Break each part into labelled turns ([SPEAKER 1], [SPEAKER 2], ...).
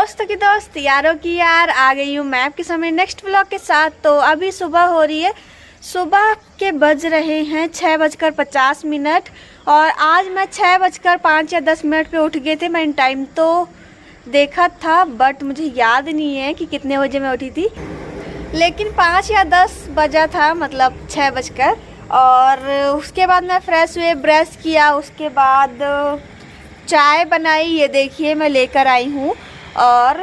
[SPEAKER 1] दोस्तों की दोस्त यारों की यार आ गई हूँ मैं आपके सामने नेक्स्ट व्लॉग के साथ। तो अभी सुबह हो रही है, सुबह के बज रहे हैं 6:50 और आज मैं 6:05 या 10 पे उठ गए थे। मैंने टाइम तो देखा था बट मुझे याद नहीं है कि कितने बजे मैं उठी थी, लेकिन 5 या 10 बजा था, मतलब 6 बजकर। और उसके बाद मैं फ्रेश हुए, ब्रश किया, उसके बाद चाय बनाई। ये देखिए मैं लेकर आई हूँ और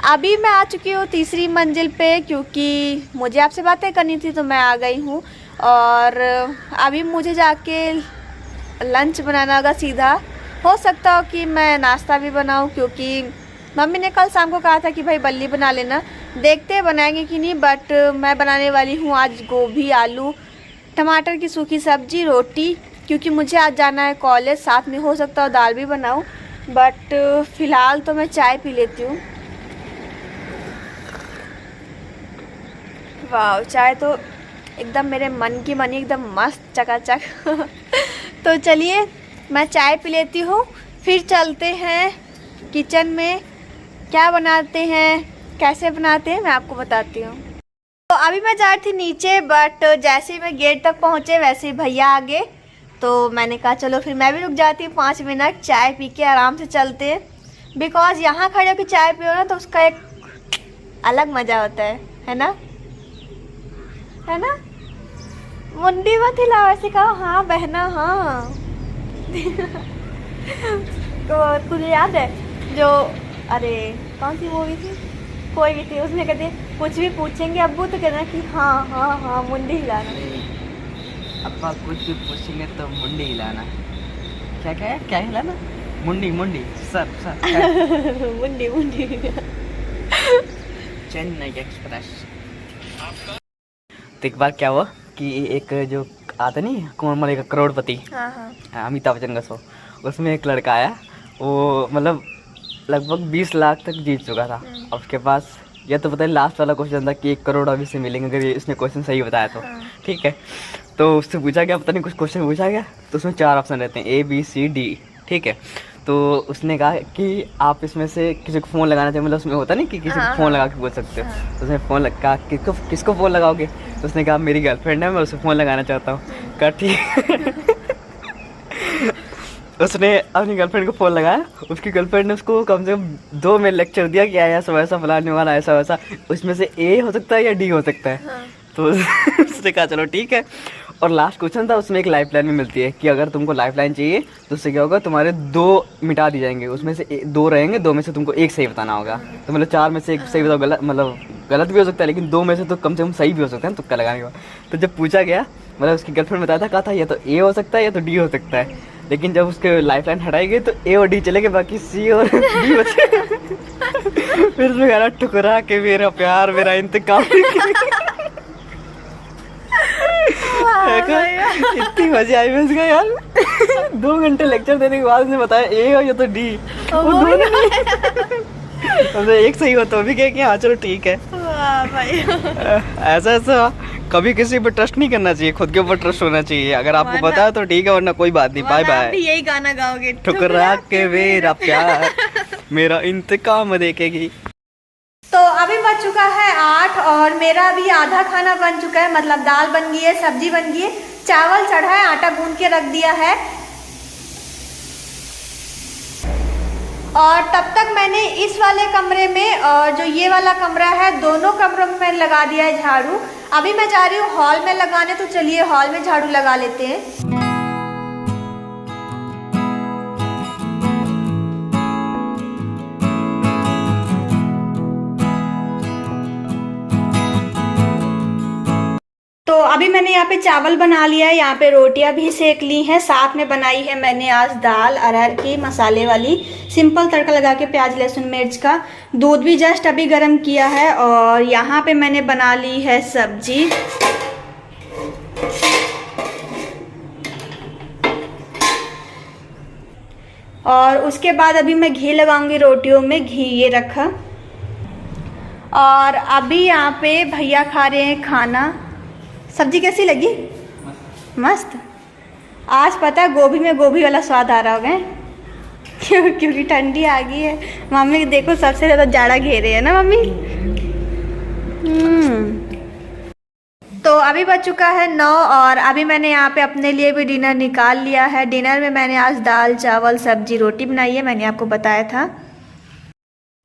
[SPEAKER 1] अभी मैं आ चुकी हूँ तीसरी मंजिल पे, क्योंकि मुझे आपसे बातें करनी थी तो मैं आ गई हूँ। और अभी मुझे जाके लंच बनाना होगा सीधा। हो सकता हो कि मैं नाश्ता भी बनाऊँ, क्योंकि मम्मी ने कल शाम को कहा था कि भाई बल्ली बना लेना। देखते हैं बनाएंगे कि नहीं, बट मैं बनाने वाली हूँ आज गोभी, आलू, टमाटर की सूखी सब्जी, रोटी, क्योंकि मुझे आज जाना है कॉलेज। साथ में हो सकता हो दाल भी बनाऊँ, बट फ़िलहाल तो मैं चाय पी लेती हूँ। वाह, चाय तो एकदम मेरे मन की मनी, एकदम मस्त चकाचक। तो चलिए मैं चाय पी लेती हूँ, फिर चलते हैं किचन में। क्या बनाते हैं, कैसे बनाते हैं, मैं आपको बताती हूँ। तो अभी मैं जा रही थी नीचे, बट जैसे ही मैं गेट तक पहुँचे वैसे ही भैया आ गए। तो मैंने कहा चलो फिर मैं भी रुक जाती हूँ 5 मिनट, चाय पी के आराम से चलते हैं। बिकॉज़ यहाँ खड़े होकर चाय पियो ना तो उसका एक अलग मज़ा होता है ना, है ना। मुंडी मत हिलाओ, ऐसे कहो हाँ बहना हाँ। तो तुझे याद है जो, अरे कौन सी मूवी थी, कोई भी थी, उसमें कहते कुछ भी पूछेंगे अब्बू तो कहना कि हाँ हाँ हाँ मुंडी हिलाना।
[SPEAKER 2] अब्बा कुछ भी पूछेंगे तो मुंडी हिलाना। क्या क्या है, क्या हिलाना? मुंडी मुंडी, सर सर।
[SPEAKER 1] मुंडी मुंडी।
[SPEAKER 2] चेन्नई एक्सप्रेस। तो एक बार क्या हुआ कि एक जो आता नहीं कौन मरेगा करोड़पति,
[SPEAKER 1] हाँ हाँ
[SPEAKER 2] अमिताभ बच्चन का शो, उसमें एक लड़का आया, वो मतलब लगभग 20 लाख तक जीत चुका था। अब उसके पास यह तो पता है लास्ट वाला क्वेश्चन था कि 1 करोड़ अभी से मिलेंगे अगर ये इसने क्वेश्चन सही बताया तो। ठीक है, तो उससे पूछा गया, पता नहीं कुछ क्वेश्चन पूछा गया, तो उसमें 4 ऑप्शन रहते हैं ABCD। ठीक है, तो उसने कहा कि आप इसमें से किसी को फ़ोन लगाना चाहिए, मतलब उसमें होता नहीं कि किसी को फ़ोन लगा के बोल सकते हो। तो उसने फ़ोन लगा, किसको फ़ोन लगाओगे? तो उसने कहा मेरी गर्लफ्रेंड है, मैं उसे फ़ोन लगाना चाहता हूँ। कहा ठीक। उसने अपनी गर्लफ्रेंड को फ़ोन लगाया, उसकी गर्लफ्रेंड ने उसको कम से कम 2 में लेक्चर दिया कि ऐसा वैसा फलाने वाला ऐसा वैसा, उसमें से A हो सकता है या D हो सकता है। हाँ। तो उसने कहा चलो ठीक है। और लास्ट क्वेश्चन था, उसमें एक लाइफ लाइन भी मिलती है कि अगर तुमको लाइफ लाइन चाहिए तो उससे क्या होगा, तुम्हारे 2 मिटा दी जाएंगे, उसमें से 2 रहेंगे, 2 में से तुमको 1 सही बताना होगा। तो मतलब 4 में से 1 सही बताओ, गलत मतलब गलत भी हो सकता है, लेकिन 2 में से तो कम सही भी हो सकता है तुक्का लगाने का। तो जब पूछा गया, मतलब उसकी गर्लफ्रेंड बताया था, कहा था या तो A हो सकता है या तो D हो सकता है, लेकिन जब उसके लाइफ लाइन हटाई गई तो A और D चले गए, बाकी C और D बचे। फिर उसमें गाना ठुकरा के मेरा प्यार मेरा इंतकाम। इतनी मजे आई मैं उसका यार। 2 घंटे लेक्चर देने के बाद उसने बताया A हो या तो D, वो दोनों एक सही हो तो भी कहे कि हाँ चलो ठीक है।
[SPEAKER 1] भाई
[SPEAKER 2] ऐसा ऐसा कभी किसी पर ट्रस्ट नहीं करना चाहिए, खुद के ऊपर ट्रस्ट होना चाहिए। अगर आपको पता है तो ठीक है, वरना कोई बात नहीं, बाय बाय।
[SPEAKER 1] यही गाना गाओगे,
[SPEAKER 2] ठुकरा के मेरा प्यार मेरा इंतकाम देखेगी।
[SPEAKER 1] तो अभी बज चुका है 8 और मेरा अभी आधा खाना बन चुका है, मतलब दाल बन गई है, सब्जी बन गई है, चावल चढ़ा है, आटा गूंद के रख दिया है। और तब तक मैंने इस वाले कमरे में और जो ये वाला कमरा है, दोनों कमरों में मैंने लगा दिया है झाड़ू। अभी मैं जा रही हूँ हॉल में लगाने, तो चलिए हॉल में झाड़ू लगा लेते हैं। तो अभी मैंने यहाँ पे चावल बना लिया है, यहाँ पे रोटियां भी सेक ली हैं, साथ में बनाई है मैंने आज दाल अरहर की मसाले वाली, सिंपल तड़का लगा के प्याज लहसुन मिर्च का। दूध भी जस्ट अभी गर्म किया है और यहाँ पे मैंने बना ली है सब्जी। और उसके बाद अभी मैं घी लगाऊंगी रोटियों में, घी ये रखा। और अभी यहाँ पे भैया खा रहे हैं खाना। सब्जी कैसी लगी? मस्त। आज पता है गोभी में गोभी वाला स्वाद आ रहा होगा। क्योंकि ठंडी आ गई है। मम्मी देखो सबसे ज़्यादा जाड़ा घेरे है ना मम्मी। तो अभी बज चुका है 9 और अभी मैंने यहाँ पे अपने लिए भी डिनर निकाल लिया है। डिनर में मैंने आज दाल चावल सब्जी रोटी बनाई है, मैंने आपको बताया था।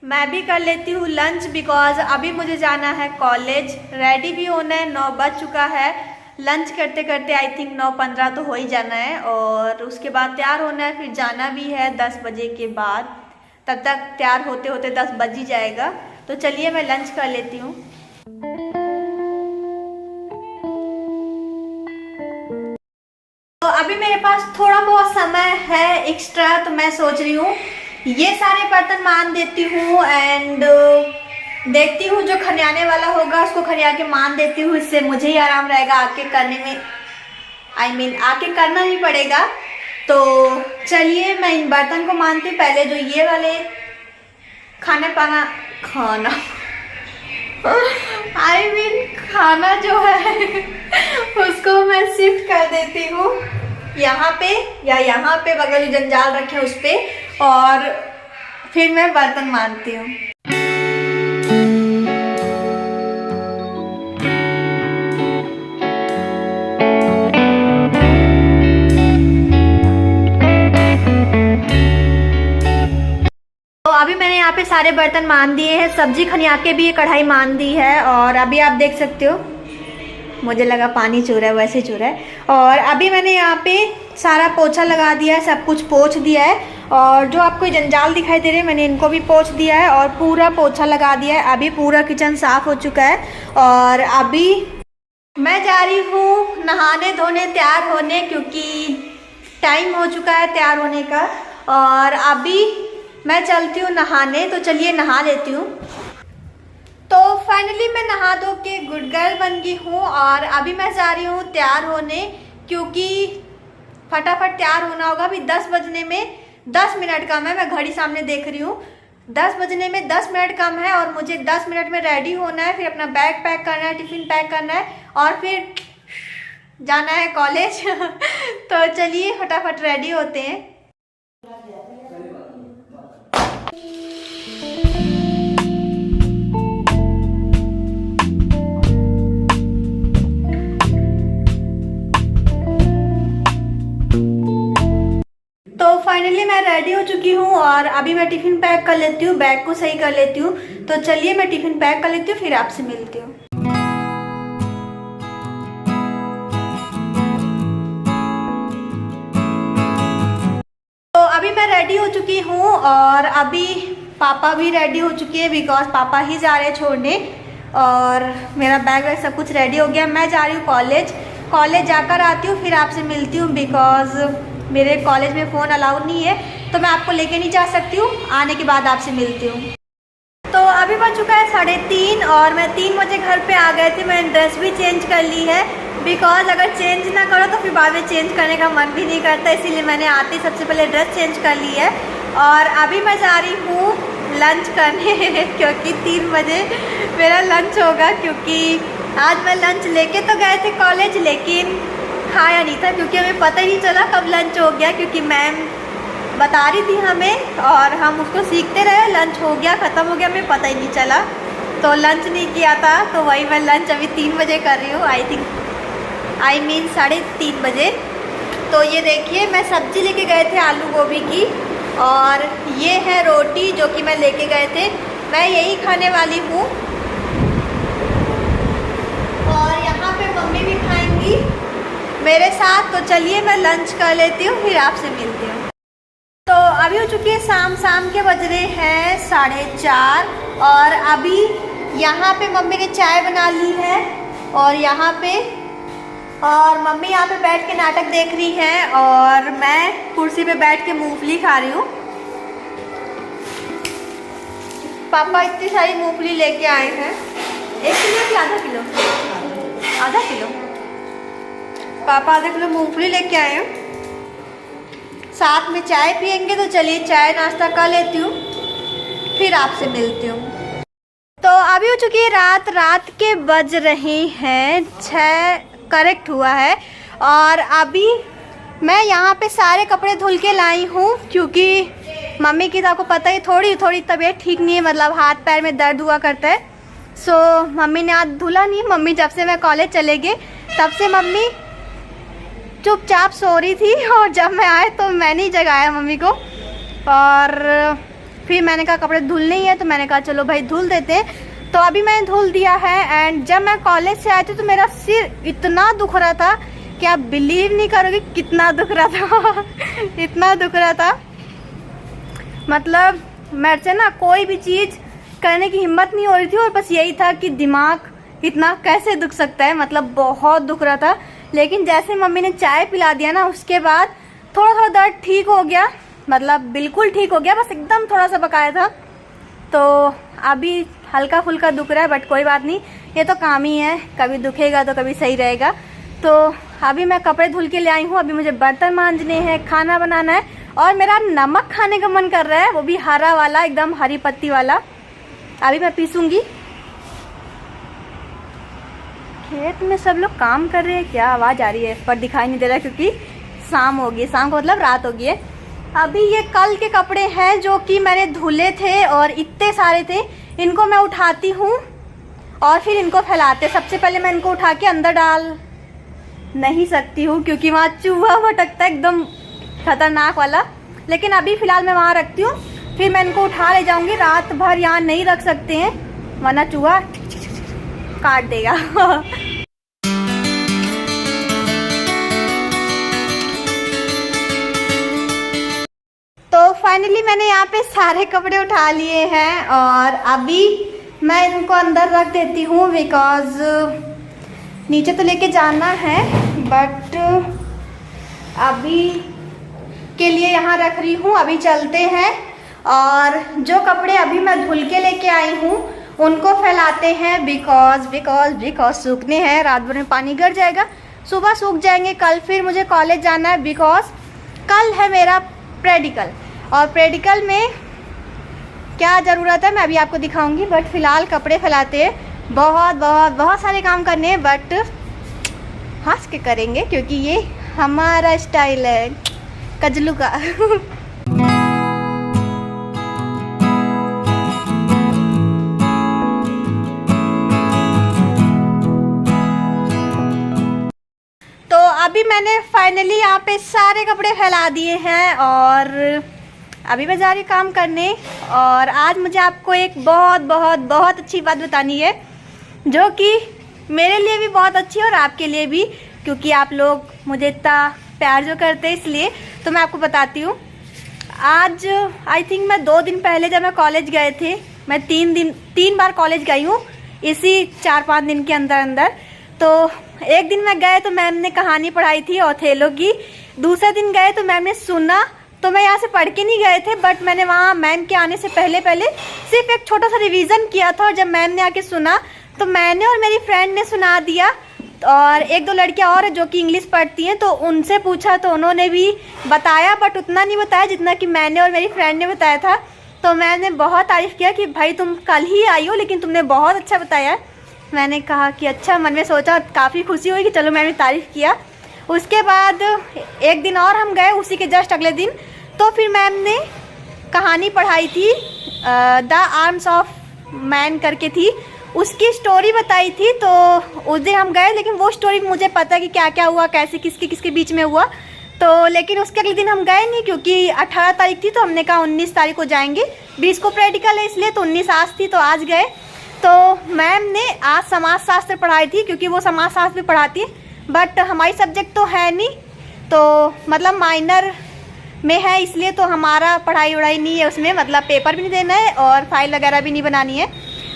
[SPEAKER 1] मैं भी कर लेती हूँ लंच बिकॉज अभी मुझे जाना है कॉलेज, रेडी भी होना है। 9 बज चुका है, लंच करते करते आई थिंक 9:15 तो हो ही जाना है और उसके बाद तैयार होना है, फिर जाना भी है 10 बजे के बाद। तब तक तैयार होते होते 10 बज ही जाएगा। तो चलिए मैं लंच कर लेती हूँ। तो अभी मेरे पास थोड़ा बहुत समय है एक्स्ट्रा, तो मैं सोच रही हूँ ये सारे बर्तन मान देती हूँ एंड देखती हूँ जो खनियाने वाला होगा उसको खनिया के मान देती हूँ। इससे मुझे ही आराम रहेगा आके करने में, आके करना नहीं पड़ेगा। तो चलिए मैं इन बर्तन को मानती हूँ। पहले जो ये वाले खाना खाना जो है उसको मैं शिफ्ट कर देती हूँ यहाँ पे, या यहाँ पे बगल जंजाल रखे उस पे, और फिर मैं बर्तन मानती हूँ। अभी मैंने यहाँ पे सारे बर्तन मान दिए हैं, सब्जी खनिया के भी ये कढ़ाई मान दी है और अभी आप देख सकते हो मुझे लगा पानी चू रहा है, वैसे चू रहा है। और अभी मैंने यहाँ पे सारा पोछा लगा दिया है, सब कुछ पोंछ दिया है और जो आपको जंजाल दिखाई दे रहे हैं मैंने इनको भी पोंछ दिया है और पूरा पोछा लगा दिया है। अभी पूरा किचन साफ हो चुका है और अभी मैं जा रही हूँ नहाने धोने तैयार होने, क्योंकि टाइम हो चुका है तैयार होने का। और अभी मैं चलती हूँ नहाने, तो चलिए नहा लेती हूँ। तो फाइनली मैं नहा धो के गुड गर्ल बन गई हूँ और अभी मैं जा रही हूँ तैयार होने, क्योंकि फटाफट तैयार होना होगा। अभी 10 बजने में 10 मिनट कम है, मैं घड़ी सामने देख रही हूँ 10 बजने में 10 मिनट कम है और मुझे 10 मिनट में रेडी होना है, फिर अपना बैग पैक करना है, टिफ़िन पैक करना है और फिर जाना है कॉलेज। तो चलिए फटाफट रेडी होते हैं। तो फाइनली मैं रेडी हो चुकी हूँ और अभी मैं टिफ़िन पैक कर लेती हूँ, बैग को सही कर लेती हूँ। तो चलिए मैं टिफ़िन पैक कर लेती हूँ, फिर आपसे मिलती हूँ। तो अभी मैं रेडी हो चुकी हूँ और अभी पापा भी रेडी हो चुके हैं बिकॉज पापा ही जा रहे हैं छोड़ने और मेरा बैग वैग सब कुछ रेडी हो गया। मैं जा रही हूँ कॉलेज जाकर आती हूँ, फिर आपसे मिलती हूँ बिकॉज मेरे कॉलेज में फ़ोन अलाउड नहीं है तो मैं आपको लेके नहीं जा सकती हूँ। आने के बाद आपसे मिलती हूँ। तो अभी बज चुका है 3:30 और मैं 3 बजे घर पे आ गए थे। मैंने ड्रेस भी चेंज कर ली है बिकॉज अगर चेंज ना करो तो फिर बाद में चेंज करने का मन भी नहीं करता, इसीलिए मैंने आते ही सबसे पहले ड्रेस चेंज कर ली है। और अभी मैं जा रही हूँ लंच करने क्योंकि 3 बजे मेरा लंच होगा, क्योंकि आज मैं लंच लेके तो गए थे कॉलेज लेकिन खाया नहीं था क्योंकि हमें पता ही नहीं चला कब लंच हो गया, क्योंकि मैम बता रही थी हमें और हम उसको सीखते रहे। लंच हो गया ख़त्म हो गया, हमें पता ही नहीं चला, तो लंच नहीं किया था। तो वही मैं लंच अभी 3 बजे कर रही हूँ, आई मीन 3:30 बजे। तो ये देखिए मैं सब्ज़ी लेके गए थे आलू गोभी की और ये है रोटी जो कि मैं लेके गए थे, मैं यही खाने वाली हूँ और यहाँ पे मम्मी भी खाएंगी मेरे साथ। तो चलिए मैं लंच कर लेती हूँ, फिर आपसे मिलती हूँ। तो अभी हो चुकी है शाम के बज रहे हैं 4:30 और अभी यहाँ पे मम्मी ने चाय बना ली है और यहाँ पे और मम्मी यहाँ पे बैठ के नाटक देख रही हैं और मैं कुर्सी पे बैठ के मूंगफली खा रही हूँ। पापा इतनी सारी मूंगफली लेके आए हैं, 1 किलो कि आधा किलो? आधा किलो। पापा आधा किलो मूंगफली लेके आए हैं, साथ में चाय पियेंगे। तो चलिए चाय नाश्ता कर लेती हूँ, फिर आपसे मिलती हूँ। तो अभी हो चुकी है रात के बज रहे हैं 6 करेक्ट हुआ है और अभी मैं यहाँ पे सारे कपड़े धुल के लाई हूँ क्योंकि मम्मी की तो आपको पता ही थोड़ी थोड़ी तबीयत ठीक नहीं है, मतलब हाथ पैर में दर्द हुआ करता है। सो मम्मी ने आज धुला नहीं। मम्मी जब से मैं कॉलेज चले गए तब से मम्मी चुपचाप सो रही थी, और जब मैं आए तो मैंने ही जगाया मम्मी को। और फिर मैंने कहा कपड़े धुलने ही है, तो मैंने कहा चलो भाई धुल देते हैं। तो अभी मैंने धुल दिया है। एंड जब मैं कॉलेज से आई थी तो मेरा सिर इतना दुख रहा था कि आप बिलीव नहीं करोगे कितना दुख रहा था इतना दुख रहा था, मतलब मेरे से ना कोई भी चीज़ करने की हिम्मत नहीं हो रही थी। और बस यही था कि दिमाग इतना कैसे दुख सकता है, मतलब बहुत दुख रहा था। लेकिन जैसे मम्मी ने चाय पिला दिया ना, उसके बाद थोड़ा थोड़ा दर्द ठीक हो गया, मतलब बिल्कुल ठीक हो गया, बस एकदम थोड़ा सा बकाया था। तो अभी हल्का फुल्का दुख रहा है, बट कोई बात नहीं, ये तो काम ही है, कभी दुखेगा तो कभी सही रहेगा। तो अभी मैं कपड़े धुल के ले आई हूँ। अभी मुझे बर्तन मांजने हैं, खाना बनाना है, और मेरा नमक खाने का मन कर रहा है, वो भी हरा वाला, एकदम हरी पत्ती वाला। अभी मैं पीसूंगी। खेत में सब लोग काम कर रहे हैं, क्या आवाज़ आ रही है पर दिखाई नहीं दे रहा क्योंकि शाम हो गई, शाम का मतलब रात हो गई है। अभी ये कल के कपड़े हैं जो कि मैंने धुले थे और इतने सारे थे, इनको मैं उठाती हूँ और फिर इनको फैलाते। सबसे पहले मैं इनको उठा के अंदर डाल नहीं सकती हूँ क्योंकि वहाँ चूहा भटकता है एकदम खतरनाक वाला, लेकिन अभी फ़िलहाल मैं वहाँ रखती हूँ, फिर मैं इनको उठा ले जाऊँगी। रात भर यहाँ नहीं रख सकते हैं वरना चूहा काट देगा तो फाइनली मैंने यहाँ पे सारे कपड़े उठा लिए हैं और अभी मैं इनको अंदर रख देती हूँ, बिकॉज नीचे तो लेके जाना है, बट अभी के लिए यहाँ रख रही हूँ। अभी चलते हैं और जो कपड़े अभी मैं धुल के लेके आई हूँ उनको फैलाते हैं, बिकॉज सूखने हैं, रात भर में पानी गिर जाएगा, सुबह सूख जाएंगे। कल फिर मुझे कॉलेज जाना है, बिकॉज कल है मेरा प्रैक्टिकल, और प्रैक्टिकल में क्या ज़रूरत है मैं अभी आपको दिखाऊंगी। बट फिलहाल कपड़े फैलाते हैं, बहुत सारे काम करने हैं, बट हंस के करेंगे क्योंकि ये हमारा स्टाइल है कजलू का तो अभी मैंने फाइनली यहाँ पे सारे कपड़े फैला दिए हैं और अभी मैं जा रही काम करने। और आज मुझे आपको एक बहुत अच्छी बात बतानी है, जो कि मेरे लिए भी बहुत अच्छी है और आपके लिए भी, क्योंकि आप लोग मुझे इतना प्यार जो करते हैं इसलिए। तो मैं आपको बताती हूँ। आज आई थिंक मैं 2 दिन पहले जब मैं कॉलेज गए थे, मैं 3 बार कॉलेज गई हूँ इसी 4-5 दिन के अंदर। तो एक दिन मैं गए तो मैम ने कहानी पढ़ाई थी ओथेलो की, दूसरे दिन गए तो मैम ने सुना। तो मैं यहाँ से पढ़ के नहीं गए थे, बट मैंने वहाँ मैम के आने से पहले सिर्फ एक छोटा सा रिवीजन किया था, और जब मैम ने आके सुना तो मैंने और मेरी फ्रेंड ने सुना दिया। और 1-2 लड़कियाँ और जो कि इंग्लिश पढ़ती हैं, तो उनसे पूछा तो उन्होंने भी बताया, बट उतना नहीं बताया जितना कि मैंने और मेरी फ्रेंड ने बताया था। तो मैम ने बहुत तारीफ़ किया कि भाई तुम कल ही आई हो लेकिन तुमने बहुत अच्छा बताया। मैंने कहा कि अच्छा, मन में सोचा, काफ़ी खुशी हुई कि चलो मैंने तारीफ़ किया। उसके बाद एक दिन और हम गए, उसी के जस्ट अगले दिन, तो फिर मैम ने कहानी पढ़ाई थी, द आर्म्स ऑफ मैन करके थी, उसकी स्टोरी बताई थी। तो उस दिन हम गए, लेकिन वो स्टोरी मुझे पता है कि क्या क्या हुआ, कैसे किसके बीच में हुआ। तो लेकिन उसके अगले दिन हम गए नहीं, क्योंकि 18 तारीख थी, तो हमने कहा 19 तारीख को जाएंगे, 20 को प्रैक्टिकल है इसलिए, तो 19 आज थी तो आज गए। तो मैम ने आज समाजशास्त्र पढ़ाई थी, क्योंकि वो समाजशास्त्र भी पढ़ाती है, बट हमारी सब्जेक्ट तो है नहीं, तो मतलब माइनर में है, इसलिए तो हमारा पढ़ाई वढ़ाई नहीं है उसमें, मतलब पेपर भी नहीं देना है और फाइल वगैरह भी नहीं बनानी है।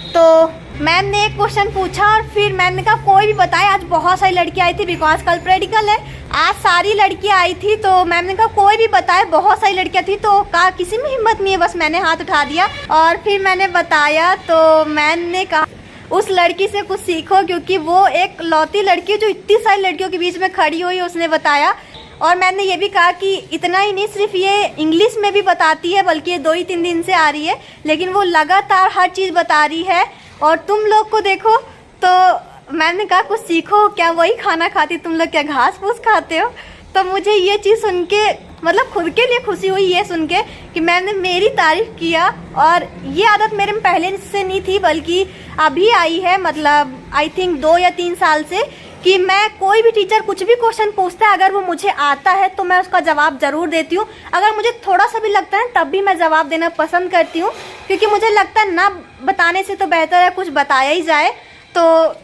[SPEAKER 1] तो मैम ने एक क्वेश्चन पूछा और फिर मैम ने कहा कोई भी बताए। आज बहुत सारी लड़कियाँ आई थी, बिकॉज कल प्रैक्टिकल है, आज सारी लड़कियाँ आई थी। तो मैम ने कहा कोई भी बताए, बहुत सारी लड़कियाँ थी। तो कहा किसी में हिम्मत नहीं है, बस मैंने हाथ उठा दिया और फिर मैंने बताया। तो मैम ने कहा उस लड़की से कुछ सीखो, क्योंकि वो एक लौती लड़की है जो इतनी सारी लड़कियों के बीच में खड़ी हुई, उसने बताया। और मैंने ये भी कहा कि इतना ही नहीं, सिर्फ ये इंग्लिश में भी बताती है, बल्कि ये 2-3 दिन से आ रही है, लेकिन वो लगातार हर चीज़ बता रही है। और तुम लोग को देखो, तो मैंने कहा कुछ सीखो, क्या वही खाना खाती, तुम लोग क्या घास फूस खाते हो? तो मुझे ये चीज़ सुन के मतलब खुद के लिए खुशी हुई ये सुन के कि मैम ने मेरी तारीफ किया। और ये आदत मेरे में पहले से नहीं थी, बल्कि अभी आई है, मतलब आई थिंक 2 या 3 साल से, कि मैं कोई भी टीचर कुछ भी क्वेश्चन पूछता है, अगर वो मुझे आता है तो मैं उसका जवाब ज़रूर देती हूँ। अगर मुझे थोड़ा सा भी लगता है तब भी मैं जवाब देना पसंद करती हूँ, क्योंकि मुझे लगता है ना बताने से तो बेहतर है कुछ बताया ही जाए। तो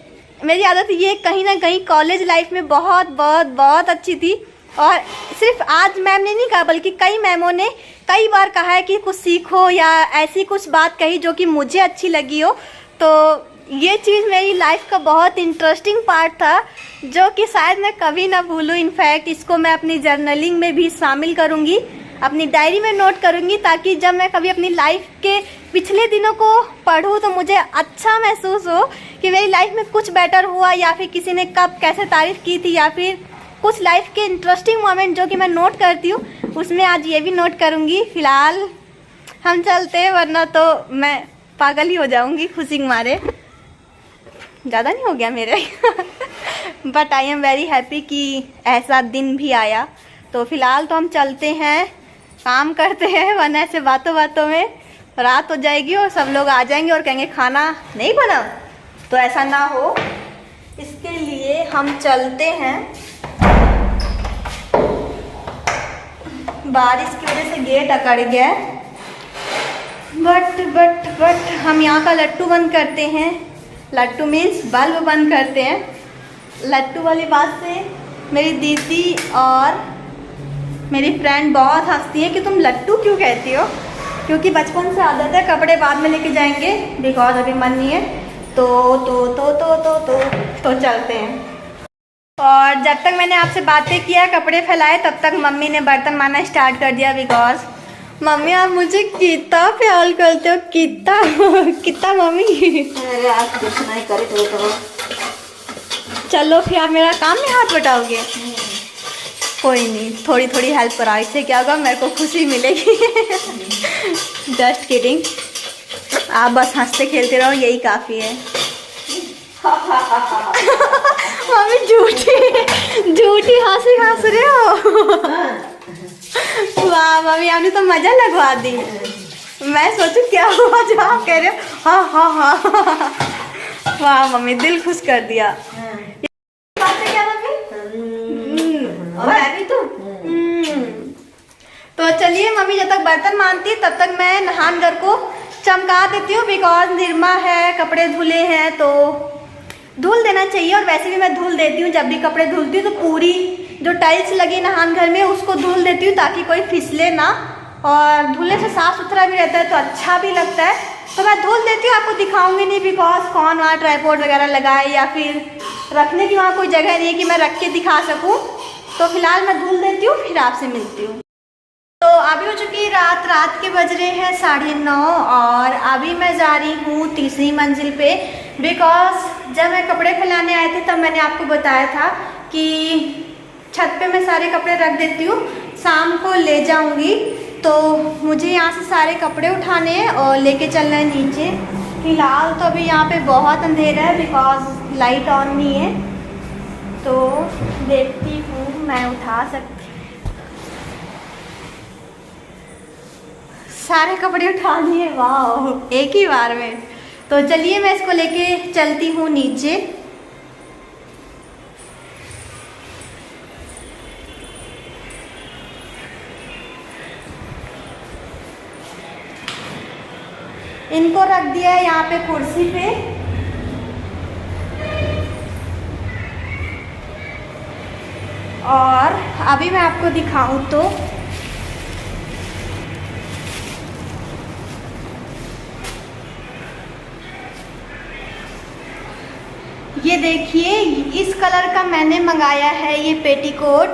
[SPEAKER 1] मेरी आदत ये कहीं ना कहीं कॉलेज लाइफ में बहुत बहुत बहुत अच्छी थी। और सिर्फ आज मैम ने नहीं कहा, बल्कि कई मैमों ने कई बार कहा है कि कुछ सीखो या ऐसी कुछ बात कही जो कि मुझे अच्छी लगी हो। तो ये चीज़ मेरी लाइफ का बहुत इंटरेस्टिंग पार्ट था, जो कि शायद मैं कभी ना भूलूँ। इनफैक्ट इसको मैं अपनी जर्नलिंग में भी शामिल करूँगी, अपनी डायरी में नोट करूँगी, ताकि जब मैं कभी अपनी लाइफ के पिछले दिनों को पढूं तो मुझे अच्छा महसूस हो कि मेरी लाइफ में कुछ बेटर हुआ, या फिर किसी ने कब कैसे तारीफ़ की थी, या फिर कुछ लाइफ के इंटरेस्टिंग मोमेंट जो कि मैं नोट करती हूँ, उसमें आज ये भी नोट करूँगी। फ़िलहाल हम चलते हैं, वरना तो मैं पागल ही हो जाऊँगी खुशी के मारे। ज़्यादा नहीं हो गया मेरे but I am very happy कि ऐसा दिन भी आया। तो फ़िलहाल तो हम चलते हैं, काम करते हैं, वरना ऐसे बातों बातों में रात हो जाएगी और सब लोग आ जाएंगे और कहेंगे खाना नहीं बना। तो ऐसा ना हो, इसके लिए हम चलते हैं। बारिश की वजह से गेट अकड़ गया है, बट हम यहाँ का लट्टू बंद करते हैं। लट्टू मीन्स बल्ब बंद करते हैं। लट्टू वाली बात से मेरी दीदी और मेरी फ्रेंड बहुत हंसती है कि तुम लट्टू क्यों कहती हो, क्योंकि बचपन से आदत है, कपड़े बाद में लेके जाएंगे, बिकॉज अभी मन नहीं है। तो चलते हैं। और जब तक मैंने आपसे बातें किया, कपड़े फैलाए, तब तक मम्मी ने बर्तन मारना स्टार्ट कर दिया। बिकॉज मम्मी आप मुझे कितना प्यार करते हो, कितना मम्मी।
[SPEAKER 3] अरे आज कुछ नहीं करे तो
[SPEAKER 1] चलो फिर आप मेरा काम में हाथ बटाओगे। कोई नहीं, थोड़ी थोड़ी हेल्प कराओ, इससे क्या होगा, मेरे को खुशी मिलेगी जस्ट किडिंग। आप बस हंसते खेलते रहो, यही काफ़ी है मम्मी झूठी हंसी हंस रहे हो वाह मम्मी, आपने तो मजा लगवा दी। मैं सोचूं क्या हुआ जो आप कह रहे हो। हाँ वाह मम्मी, दिल खुश कर दिया। बात है क्या मम्मी? और मैं भी तो चलिए, मम्मी जब तक बर्तन मानती है तब तक मैं नहान घर को चमका देती हूँ। बिकॉज निरमा है, कपड़े धुले हैं तो धुल देना चाहिए। और वैसे भी मैं धुल देती हूँ, जब भी कपड़े धुलती हूँ तो पूरी जो टाइल्स लगी नहान घर में उसको धुल देती हूँ, ताकि कोई फिसले ना। और धुलने से साफ़ सुथरा भी रहता है तो अच्छा भी लगता है। तो मैं धुल देती हूँ, आपको दिखाऊंगी नहीं, बिकॉज कौन वहाँ ट्राइपॉड वगैरह लगाए या फिर रखने की वहाँ कोई जगह नहीं है कि मैं रख के दिखा सकूँ। तो फिलहाल मैं धुल देती हूँ, फिर आपसे मिलती हूँ। तो अभी हो चुकी रात के बज रहे हैं 9:30 और अभी मैं जा रही हूँ तीसरी मंजिल पे। बिकॉज जब मैं कपड़े फैलाने आए थे तब मैंने आपको बताया था कि छत पे मैं सारे कपड़े रख देती हूँ, शाम को ले जाऊँगी। तो मुझे यहाँ से सारे कपड़े उठाने हैं और लेके चलना है नीचे। फिलहाल तो अभी यहाँ पे बहुत अंधेरा है, बिकॉज लाइट ऑन नहीं है। तो देखती हूँ मैं उठा सकती, सारे कपड़े उठा लिए, वाह एक ही बार में। तो चलिए मैं इसको लेके चलती हूँ नीचे। इनको रख दिया है यहाँ पे कुर्सी पे। और अभी मैं आपको दिखाऊं तो ये देखिए, इस कलर का मैंने मंगाया है ये पेटीकोट,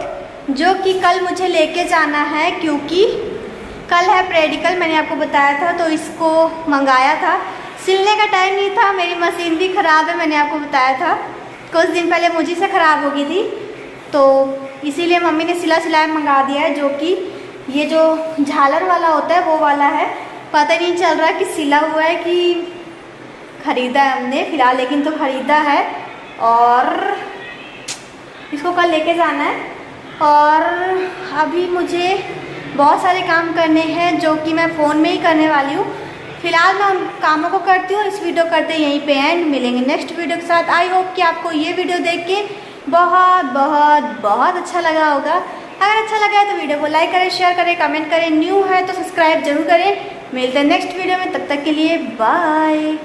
[SPEAKER 1] जो कि कल मुझे लेके जाना है, क्योंकि कल है प्रैक्टिकल, मैंने आपको बताया था। तो इसको मंगाया था, सिलने का टाइम नहीं था, मेरी मशीन भी ख़राब है, मैंने आपको बताया था। कुछ दिन पहले मुझे से ख़राब हो गई थी, तो इसीलिए मम्मी ने सिला सिलाया मंगा दिया है, जो कि ये जो झालर वाला होता है वो वाला है। पता नहीं चल रहा कि सिला हुआ है कि ख़रीदा है हमने, फ़िलहाल लेकिन तो ख़रीदा है। और इसको कल लेके जाना है। और अभी मुझे बहुत सारे काम करने हैं जो कि मैं फ़ोन में ही करने वाली हूँ। फिलहाल मैं उन कामों को करती हूँ। इस वीडियो करते यहीं पे एंड, मिलेंगे नेक्स्ट वीडियो के साथ। आई होप कि आपको ये वीडियो देख के बहुत बहुत बहुत अच्छा लगा होगा। अगर अच्छा लगा है तो वीडियो को लाइक करें, शेयर करें, कमेंट करें। न्यू है तो सब्सक्राइब जरूर करें। मिलते हैं नेक्स्ट वीडियो में, तब तक के लिए बाय।